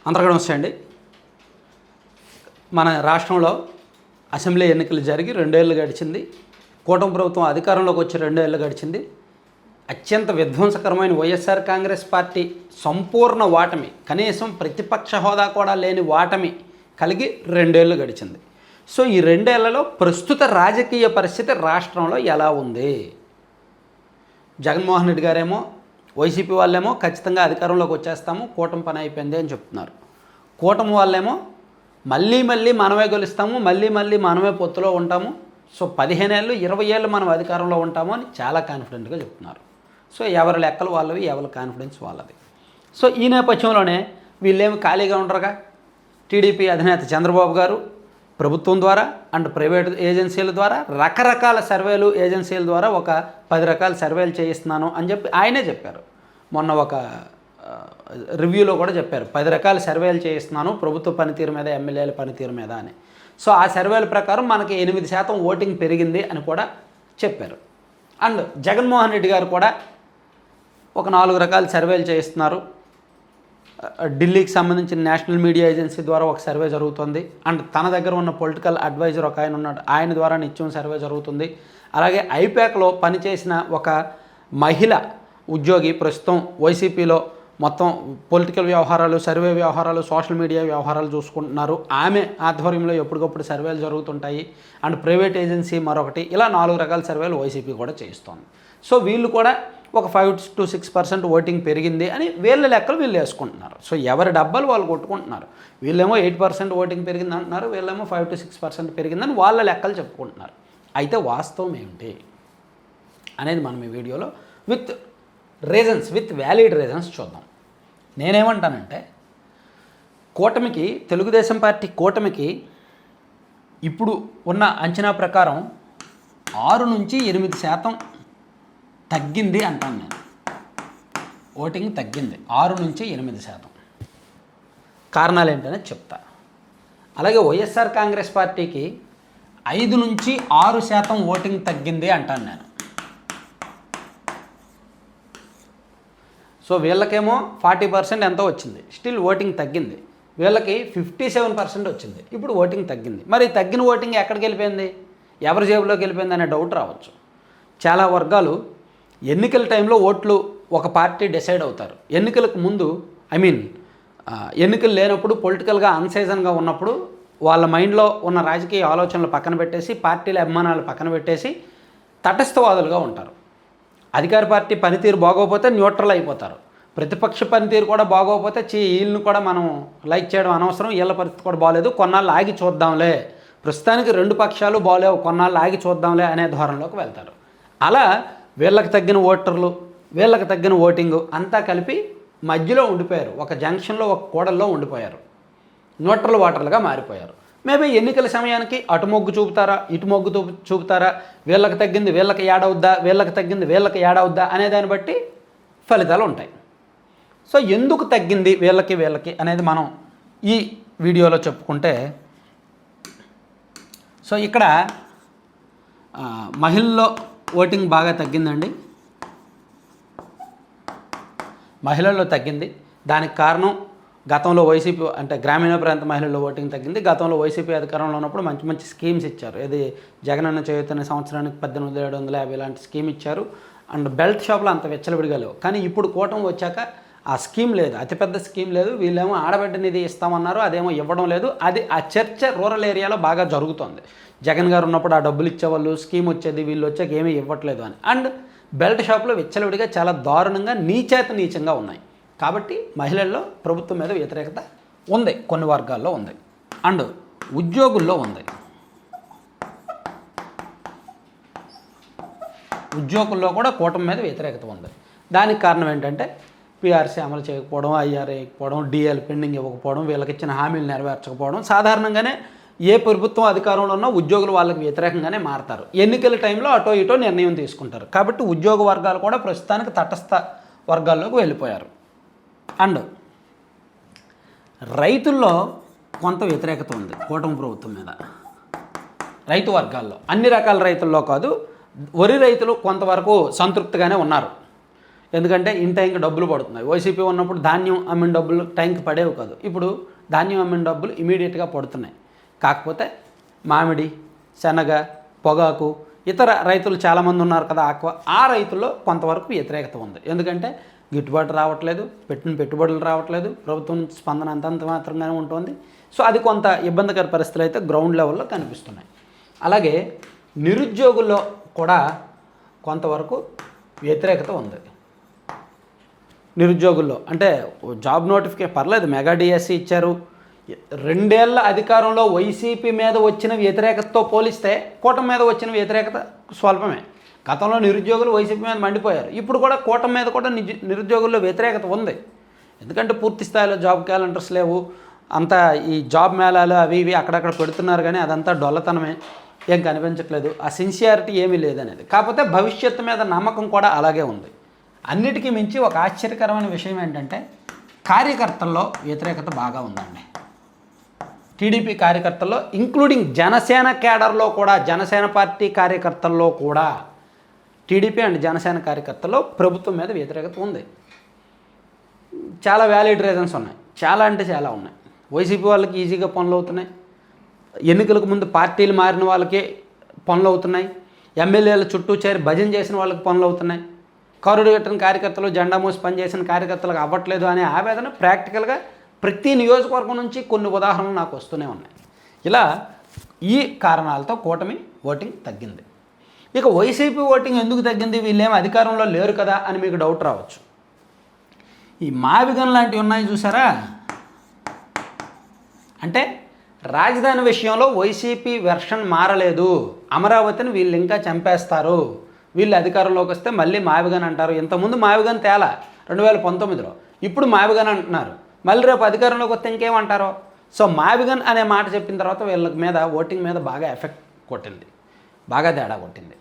అందరికీ నమస్తే అండి. మన రాష్ట్రంలో అసెంబ్లీ ఎన్నికలు జరిగి 2 ఏళ్ళు గడిచింది. కూటమి ప్రభుత్వం అధికారంలోకి వచ్చి 2 ఏళ్ళు గడిచింది. అత్యంత విధ్వంసకరమైన వైఎస్ఆర్ కాంగ్రెస్ పార్టీ సంపూర్ణ ఓటమి, కనీసం ప్రతిపక్ష హోదా కూడా లేని ఓటమి కలిగి 2 ఏళ్ళు గడిచింది. సో ఈ 2 ఏళ్లలో ప్రస్తుత రాజకీయ పరిస్థితి రాష్ట్రంలో ఎలా ఉంది? జగన్మోహన్ రెడ్డి గారేమో, వైసీపీ వాళ్ళేమో ఖచ్చితంగా అధికారంలోకి వచ్చేస్తాము, కూటమి పని అయిపోయింది అని చెప్తున్నారు. కూటమి వాళ్ళేమో మళ్ళీ మనమే గెలుస్తాము, మళ్ళీ మనమే పొత్తులో ఉంటాము, సో 15 ఏళ్ళు 20 ఏళ్ళు మనం అధికారంలో ఉంటాము అని చాలా కాన్ఫిడెంట్గా చెప్తున్నారు. సో ఎవరి లెక్కలు వాళ్ళవి, ఎవరి కాన్ఫిడెన్స్ వాళ్ళది. సో ఈ నేపథ్యంలోనే వీళ్ళేమి ఖాళీగా ఉండరుగా. టీడీపీ అధినేత చంద్రబాబు గారు ప్రభుత్వం ద్వారా అండ్ ప్రైవేట్ ఏజెన్సీల ద్వారా రకరకాల సర్వేలు ఏజెన్సీల ద్వారా ఒక 10 రకాల సర్వేలు చేయిస్తున్నాను అని చెప్పి ఆయనే చెప్పారు. మొన్న ఒక రివ్యూలో కూడా చెప్పారు, 10 రకాల సర్వేలు చేయిస్తున్నాను ప్రభుత్వ పనితీరు మీద, ఎమ్మెల్యేల పనితీరు మీద అని. సో ఆ సర్వేల ప్రకారం మనకి 8% ఓటింగ్ పెరిగింది అని కూడా చెప్పారు. అండ్ జగన్మోహన్ రెడ్డి గారు కూడా ఒక 4 రకాల సర్వేలు చేయిస్తున్నారు. ఢిల్లీకి సంబంధించిన నేషనల్ మీడియా ఏజెన్సీ ద్వారా ఒక సర్వే జరుగుతుంది. అండ్ తన దగ్గర ఉన్న పొలిటికల్ అడ్వైజర్ ఒక ఆయన ఉన్నాడు, ఆయన ద్వారా నిత్యం సర్వే జరుగుతుంది. అలాగే ఐపాక్లో పనిచేసిన ఒక మహిళ ఉద్యోగి ప్రస్తుతం వైసీపీలో మొత్తం పొలిటికల్ వ్యవహారాలు, సర్వే వ్యవహారాలు, సోషల్ మీడియా వ్యవహారాలు చూసుకుంటున్నారు. ఆమె ఆధ్వర్యంలో ఎప్పటికప్పుడు సర్వేలు జరుగుతుంటాయి. అండ్ ప్రైవేట్ ఏజెన్సీ మరొకటి, ఇలా 4 రకాల సర్వేలు వైసీపీ కూడా చేయిస్తోంది. సో వీళ్ళు కూడా ఒక 5 to 6% ఓటింగ్ పెరిగింది అని వీళ్ళ లెక్కలు వీళ్ళు వేసుకుంటున్నారు. సో ఎవరి డబ్బాలు వాళ్ళు కొట్టుకుంటున్నారు. వీళ్ళేమో 8% ఓటింగ్ పెరిగింది అంటున్నారు, వీళ్ళేమో 5 to 6% పెరిగిందని వాళ్ళ లెక్కలు చెప్పుకుంటున్నారు. అయితే వాస్తవం ఏమిటి అనేది మనం ఈ వీడియోలో with reasons, with valid reasons చూద్దాం. నేనేమంటానంటే, కూటమికి, తెలుగుదేశం పార్టీ కూటమికి ఇప్పుడు ఉన్న అంచనా ప్రకారం 6 నుంచి 8% తగ్గింది అంటాను నేను. ఓటింగ్ తగ్గింది 6 నుంచి 8%. కారణాలు ఏంటనే చెప్తా. అలాగే వైఎస్ఆర్ కాంగ్రెస్ పార్టీకి 5 నుంచి 6% ఓటింగ్ తగ్గింది అంటాను నేను. సో వీళ్ళకేమో 40% ఎంతో వచ్చింది, స్టిల్ ఓటింగ్ తగ్గింది. వీళ్ళకి 57% వచ్చింది, ఇప్పుడు ఓటింగ్ తగ్గింది. మరి తగ్గిన ఓటింగ్ ఎక్కడికి వెళ్ళిపోయింది, ఎవరి జేబులోకి వెళ్ళిపోయింది అనే డౌట్ రావచ్చు. చాలా వర్గాలు ఎన్నికల టైంలో ఓట్లు ఒక పార్టీ డిసైడ్ అవుతారు. ఎన్నికలకు ముందు, ఎన్నికలు లేనప్పుడు, పొలిటికల్గా అన్సీజన్గా ఉన్నప్పుడు వాళ్ళ మైండ్లో ఉన్న రాజకీయ ఆలోచనలు పక్కన పెట్టేసి, పార్టీల అభిమానాలు పక్కన పెట్టేసి తటస్థవాదులుగా ఉంటారు. అధికార పార్టీ పనితీరు బాగోకపోతే న్యూట్రల్ అయిపోతారు. ప్రతిపక్ష పనితీరు కూడా బాగోకపోతే వీళ్ళని కూడా మనం లైక్ చేయడం అనవసరం, వీళ్ళ పరిస్థితి కూడా బాగలేదు, కొన్నాళ్ళు ఆగి చూద్దాంలే, ప్రస్తుతానికి 2 పక్షాలు బాగలేవు, కొన్నాళ్ళు ఆగి చూద్దాంలే అనే ధోరణిలోకి వెళ్తారు. అలా వీళ్ళకి తగ్గిన ఓటర్లు, వీళ్ళకి తగ్గిన ఓటింగు అంతా కలిపి మధ్యలో ఉండిపోయారు. ఒక జంక్షన్లో, ఒక కూడల్లో ఉండిపోయారు. న్యూట్రల్ ఓటర్లుగా మారిపోయారు. మేబీ ఎన్నికల సమయానికి అటు మొగ్గు చూపుతారా, ఇటు మొగ్గు చూపుతారా, వీళ్ళకి తగ్గింది వీళ్ళకి యాడవుద్దా, వీళ్ళకి తగ్గింది వీళ్ళకి యాడవుద్దా అనే దాన్ని బట్టి ఫలితాలు ఉంటాయి. సో ఎందుకు తగ్గింది వీళ్ళకి అనేది మనం ఈ వీడియోలో చెప్పుకుంటే, సో ఇక్కడ మహిళల్లో ఓటింగ్ బాగా తగ్గిందండి. మహిళల్లో తగ్గింది. దానికి కారణం గతంలో వైసీపీ, అంటే గ్రామీణ ప్రాంత మహిళల్లో ఓటింగ్ తగ్గింది. గతంలో వైసీపీ అధికారంలో ఉన్నప్పుడు మంచి స్కీమ్స్ ఇచ్చారు. ఇది జగనన్న చేయూతని సంవత్సరానికి 18,750 ఇలాంటి స్కీమ్ ఇచ్చారు. అండ్ బెల్ట్ షాపులు అంత వెచ్చలవిడిగా లేవు. కానీ ఇప్పుడు కూటమి వచ్చాక ఆ స్కీమ్ లేదు, అతిపెద్ద స్కీమ్ లేదు. వీళ్ళేమో ఆడబిడ్డ నిధి ఇస్తామన్నారు, అదేమో ఇవ్వడం లేదు. అది ఆ చర్చ రూరల్ ఏరియాలో బాగా జరుగుతుంది. జగన్ గారు ఉన్నప్పుడు ఆ డబ్బులు ఇచ్చేవాళ్ళు, స్కీమ్ వచ్చేది, వీళ్ళు వచ్చాక ఏమీ ఇవ్వట్లేదు అని. అండ్ బెల్ట్ షాపులో విచ్చలవిడిగా చాలా దారుణంగా నీచంగా ఉన్నాయి. కాబట్టి మహిళల్లో ప్రభుత్వం మీద వ్యతిరేకత ఉంది, కొన్ని వర్గాల్లో ఉంది. అండ్ ఉద్యోగుల్లో ఉంది. ఉద్యోగుల్లో కూడా కూటమి మీద వ్యతిరేకత ఉంది. దానికి కారణం ఏంటంటే, పీఆర్సీ అమలు చేయకపోవడం, ఐఆర్ఏ ఇవ్వకపోవడం, డిఎల్ పెండింగ్ ఇవ్వకపోవడం, వీళ్ళకి ఇచ్చిన హామీలు నెరవేర్చకపోవడం. సాధారణంగానే ఏ ప్రభుత్వం అధికారంలో ఉన్నా ఉద్యోగులు వాళ్ళకి వ్యతిరేకంగానే మారతారు. ఎన్నికల టైంలో అటో ఇటో నిర్ణయం తీసుకుంటారు. కాబట్టి ఉద్యోగ వర్గాలు కూడా ప్రస్తుతానికి తటస్థ వర్గాల్లోకి వెళ్ళిపోయారు. అండ్ రైతుల్లో కొంత వ్యతిరేకత ఉంది కూటమి ప్రభుత్వం మీద. రైతు వర్గాల్లో, అన్ని రకాల రైతుల్లో కాదు, వరి రైతులు కొంతవరకు సంతృప్తిగానే ఉన్నారు. ఎందుకంటే ఇన్ టైంకి డబ్బులు పడుతున్నాయి. వైసీపీ ఉన్నప్పుడు ధాన్యం అమ్మిన డబ్బులు టైంకి పడేవి కాదు. ఇప్పుడు ధాన్యం అమ్మిన డబ్బులు ఇమీడియట్గా పడుతున్నాయి. కాకపోతే మామిడి, శనగ, పొగాకు, ఇతర రైతులు చాలామంది ఉన్నారు కదా ఆక్వా, ఆ రైతుల్లో కొంతవరకు వ్యతిరేకత ఉంది. ఎందుకంటే గిట్టుబాటు రావట్లేదు, పెట్టిన పెట్టుబడులు రావట్లేదు, ప్రభుత్వం నుంచి స్పందన అంతంత మాత్రంగానే ఉంటుంది. సో అది కొంత ఇబ్బందికర పరిస్థితులు అయితే గ్రౌండ్ లెవెల్లో కనిపిస్తున్నాయి. అలాగే నిరుద్యోగుల్లో కూడా కొంతవరకు వ్యతిరేకత ఉంది. నిరుద్యోగుల్లో అంటే జాబ్ నోటిఫికేషన్ పర్లేదు, మెగా డిఎస్సి ఇచ్చారు. 2 ఏళ్ల అధికారంలో వైసీపీ మీద వచ్చిన వ్యతిరేకతతో పోలిస్తే కూటమి మీద వచ్చిన వ్యతిరేకత స్వల్పమే. గతంలో నిరుద్యోగులు వైసీపీ మీద మండిపోయారు. ఇప్పుడు కూడా కూటమి మీద కూడా నిరుద్యోగుల్లో వ్యతిరేకత ఉంది. ఎందుకంటే పూర్తి స్థాయిలో జాబ్ క్యాలెండర్స్ లేవు. అంతా ఈ జాబ్ మేళాలు అవి ఇవి అక్కడక్కడ పెడుతున్నారు, కానీ అదంతా డొల్లతనమే, ఏం కనిపించట్లేదు. ఆ సిన్సియారిటీ ఏమీ లేదనేది. కాకపోతే భవిష్యత్తు మీద నమ్మకం కూడా అలాగే ఉంది. అన్నిటికీ మించి ఒక ఆశ్చర్యకరమైన విషయం ఏంటంటే కార్యకర్తల్లో వ్యతిరేకత బాగా ఉందండి. టీడీపీ కార్యకర్తల్లో, ఇంక్లూడింగ్ జనసేన కేడర్లో కూడా, జనసేన పార్టీ కార్యకర్తల్లో కూడా, టీడీపీ అండ్ జనసేన కార్యకర్తల్లో ప్రభుత్వం మీద వ్యతిరేకత ఉంది. చాలా వ్యాలిడ్ రీజన్స్ ఉన్నాయి, చాలా అంటే చాలా ఉన్నాయి. వైసీపీ వాళ్ళకి ఈజీగా పనులు అవుతున్నాయి. ఎన్నికలకు ముందు పార్టీలు మారిన వాళ్ళకే పనులు అవుతున్నాయి. ఎమ్మెల్యేల చుట్టూ చేరి భజన చేసిన వాళ్ళకి పనులు అవుతున్నాయి. కరుడు కట్టిన కార్యకర్తలు, జెండా మోసి పనిచేసిన కార్యకర్తలకు అవ్వట్లేదు అనే ఆవేదన ప్రాక్టికల్గా ప్రతి నియోజకవర్గం నుంచి కొన్ని ఉదాహరణలు నాకు వస్తూనే ఉన్నాయి. ఇలా ఈ కారణాలతో కూటమి ఓటింగ్ తగ్గింది. ఇక వైసీపీ ఓటింగ్ ఎందుకు తగ్గింది, వీళ్ళేమో అధికారంలో లేరు కదా అని మీకు డౌట్ రావచ్చు. ఈ మావిగన్ లాంటివి ఉన్నాయి చూసారా, అంటే రాజధాని విషయంలో వైసీపీ వెర్షన్ మారలేదు. అమరావతిని వీళ్ళు ఇంకా చంపేస్తారు, వీళ్ళు అధికారంలోకి వస్తే మళ్ళీ మావిగన్ అంటారు. ఇంతకుముందు మావిగన్ తేలా 2019లో, ఇప్పుడు మావిగన్ అంటున్నారు. మళ్ళీ రేపు అధికారంలోకి వస్తే ఇంకేమంటారో. సో మావిగన్ అనే మాట చెప్పిన తర్వాత వీళ్ళ మీద ఓటింగ్ మీద బాగా ఎఫెక్ట్ కొట్టింది, బాగా తేడా కొట్టింది.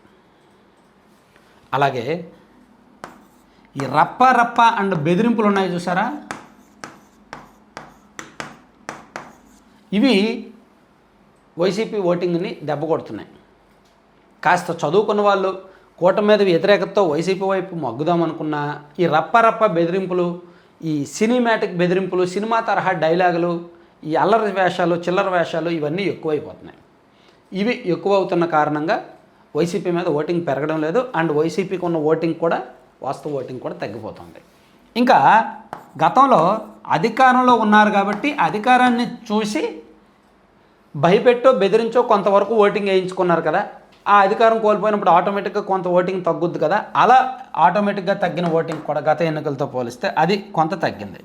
అలాగే ఈ రప్ప రప్ప అండ్ బెదిరింపులు ఉన్నాయి చూసారా, ఇవి వైసీపీ ఓటింగ్ని దెబ్బ కొడుతున్నాయి. కాస్త చదువుకున్న వాళ్ళు కూటమి మీద వ్యతిరేకతతో వైసీపీ వైపు మగ్గుదామనుకున్నా ఈ రప్ప రప్ప బెదిరింపులు, ఈ సినిమాటిక్ బెదిరింపులు, సినిమా తరహా డైలాగులు, ఈ అల్లరి వేషాలు, చిల్లర వేషాలు ఇవన్నీ ఎక్కువైపోతున్నాయి. ఇవి ఎక్కువ అవుతున్న కారణంగా వైసీపీ మీద ఓటింగ్ పెరగడం లేదు. అండ్ వైసీపీకి ఉన్న ఓటింగ్ కూడా, వాస్తవ ఓటింగ్ కూడా తగ్గిపోతుంది. ఇంకా గతంలో అధికారంలో ఉన్నారు కాబట్టి అధికారాన్ని చూసి భయపెట్టో బెదిరించో కొంతవరకు ఓటింగ్ వేయించుకున్నారు కదా. ఆ అధికారం కోల్పోయినప్పుడు ఆటోమేటిక్గా కొంత ఓటింగ్ తగ్గుద్ది కదా. అలా ఆటోమేటిక్గా తగ్గిన ఓటింగ్ కూడా గత ఎన్నికలతో పోలిస్తే అది కొంత తగ్గింది.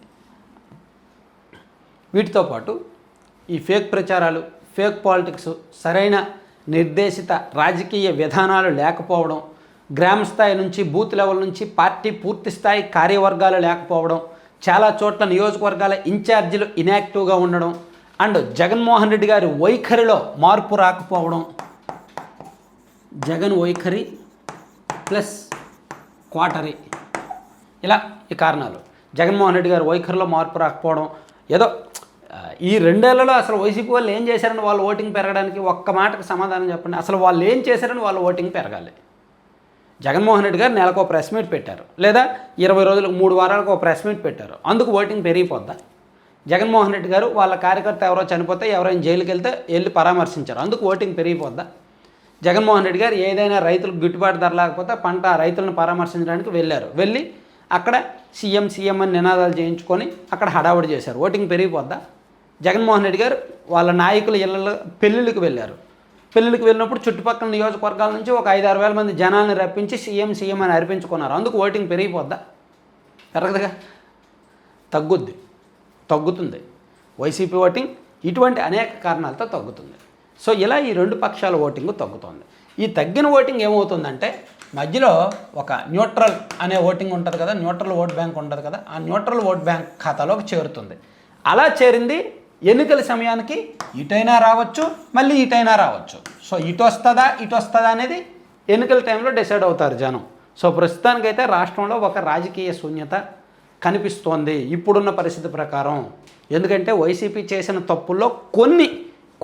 వీటితో పాటు ఈ ఫేక్ ప్రచారాలు, ఫేక్ పాలిటిక్స్, సరైన నిర్దేశిత రాజకీయ విధానాలు లేకపోవడం, గ్రామ స్థాయి నుంచి బూత్ లెవెల్ నుంచి పార్టీ పూర్తి స్థాయి కార్యవర్గాలు లేకపోవడం, చాలా చోట్ల నియోజకవర్గాల ఇన్ఛార్జీలు ఇన్యాక్టివ్గా ఉండడం, అండ్ జగన్మోహన్ రెడ్డి గారి వైఖరిలో మార్పు రాకపోవడం, జగన్ వైఖరి ప్లస్ క్వాటరీ, ఇలా ఈ కారణాలు. జగన్మోహన్ రెడ్డి గారి వైఖరిలో మార్పు రాకపోవడం, ఏదో ఈ 2 ఏళ్లలో అసలు వైసీపీ వాళ్ళు ఏం చేశారని వాళ్ళు ఓటింగ్ పెరగడానికి ఒక్క మాటకు సమాధానం చెప్పండి. అసలు వాళ్ళు ఏం చేశారని వాళ్ళు ఓటింగ్ పెరగాలి. జగన్మోహన్ రెడ్డి గారు నెలకు ఒక ప్రెస్ మీట్ పెట్టారు, లేదా 20 రోజులకు 3 వారాలకు ఒక ప్రెస్ మీట్ పెట్టారు, అందుకు ఓటింగ్ పెరిగిపోద్దా? జగన్మోహన్ రెడ్డి గారు వాళ్ళ కార్యకర్త ఎవరో చనిపోతే, ఎవరైనా జైలుకి వెళ్తే వెళ్ళి పరామర్శించారు, అందుకు ఓటింగ్ పెరిగిపోద్దా? జగన్మోహన్ రెడ్డి గారు ఏదైనా రైతులకు గిట్టుబాటు ధర లేకపోతే పంట రైతులను పరామర్శించడానికి వెళ్ళారు, వెళ్ళి అక్కడ సీఎం అని నినాదాలు చేయించుకొని అక్కడ హడావుడి చేశారు, ఓటింగ్ పెరిగిపోద్దా? జగన్మోహన్ రెడ్డి గారు వాళ్ళ నాయకుల ఇళ్ళ పెళ్ళిళ్ళకి వెళ్ళారు, పెళ్ళిళ్ళకి వెళ్ళినప్పుడు చుట్టుపక్కల నియోజకవర్గాల నుంచి ఒక 5-6 వేల మంది జనాల్ని రప్పించి సీఎం అని అర్పించుకున్నారు, అందుకు ఓటింగ్ పెరిగిపోద్దా? పెరగదుగా, తగ్గుతుంది. వైసీపీ ఓటింగ్ ఇటువంటి అనేక కారణాలతో తగ్గుతుంది. సో ఇలా ఈ 2 పక్షాల ఓటింగ్ తగ్గుతుంది. ఈ తగ్గిన ఓటింగ్ ఏమవుతుందంటే మధ్యలో ఒక న్యూట్రల్ అనే ఓటింగ్ ఉంటుంది కదా, న్యూట్రల్ ఓట్ బ్యాంక్ ఉంటుంది కదా, ఆ న్యూట్రల్ ఓట్ బ్యాంక్ ఖాతాలోకి చేరుతుంది. అలా చేరింది ఎన్నికల సమయానికి ఇటైనా రావచ్చు, మళ్ళీ ఇటైనా రావచ్చు. సో ఇటు వస్తుందా అనేది ఎన్నికల టైంలో డిసైడ్ అవుతారు జనం. సో ప్రస్తుతానికైతే రాష్ట్రంలో ఒక రాజకీయ శూన్యత కనిపిస్తోంది ఇప్పుడున్న పరిస్థితి ప్రకారం. ఎందుకంటే వైసీపీ చేసిన తప్పుల్లో కొన్ని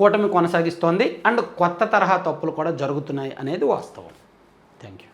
కూటమి కొనసాగిస్తోంది, అండ్ కొత్త తరహా తప్పులు కూడా జరుగుతున్నాయి అనేది వాస్తవం. Thank you.